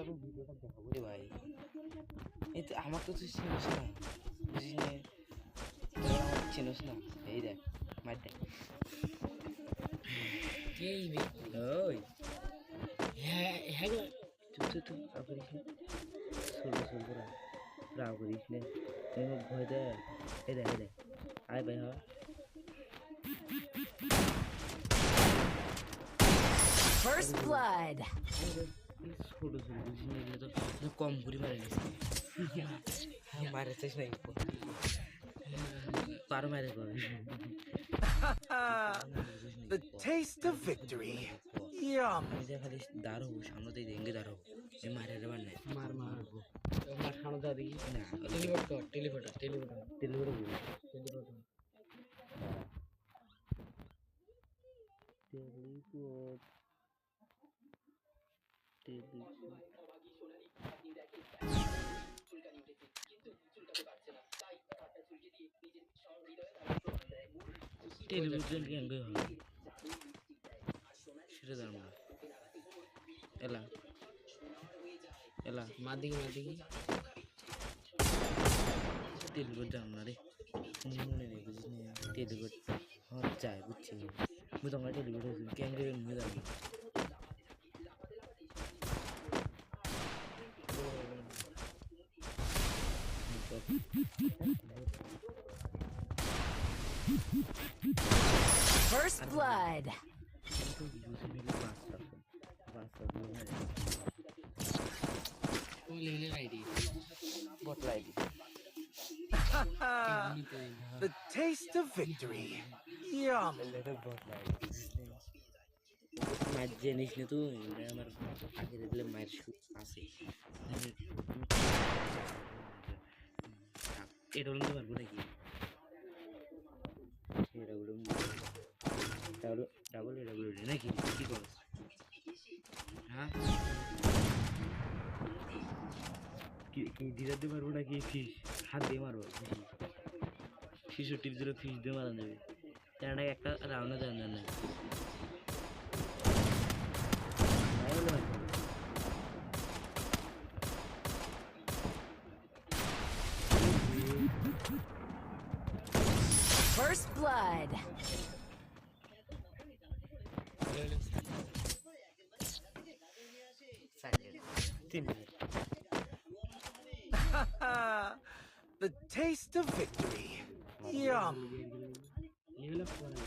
আমি ভিডিওটা দেখাবো রে ভাই। এই তো আমার তো তুই চিনিস না, বুঝিস না, তোরা আমার চিনিস না। এই দেখ মার দেখ। এই ওই হ্যাঁ হ্যাঁ গো চুপ চুপ চুপ রাগ করিস না, চলবো চলবো রাগ করিস না, তুই মোক ভয় দে। এই দেখ আয় ভাই হ। First blood. ছোট ছোট বুঝিস না, এগুলো তো কম করে মারে গেছে। মারে চাইস না পার মারে কর। The taste of victory. Yum. আমি যে খালি দাঁড়াবো সামনে দেঙ্গে দাঁড়াবো, এই মারে রেবার নাই। মার খানো দাও দেখি না টেলিপোর্ট ডেলিভারি টেলিভিশন জ্ঞান বে হবে সেটা জানবো না। এলা এলা মার দিকে টেলিভিশন জানো না রে, মনে নেই বুঝিস না। টেলিভিশন যায় বুঝছি, বুঝতে আমরা টেলিভিশন ক্যামেরা নিয়ে যাবি। First blood. লেভেলের আইডি বটলা ID. The taste of victory. Yum. মার জানিস না তুই, আমার আগে দেখলে মায়ের সুখ আছে। এটা বলতে পারবো নাকি? ডাবল নাকি কি করছ? হ্যাঁ কি দিতে পারবো নাকি? ফিস হাত দিয়ে মারবো, ফিস টিপ দিলে ফিস দিয়ে মারা যাবে। কেননা একটা রাউন্ডে দেন না। First blood. The taste of victory. Yum. Level up করা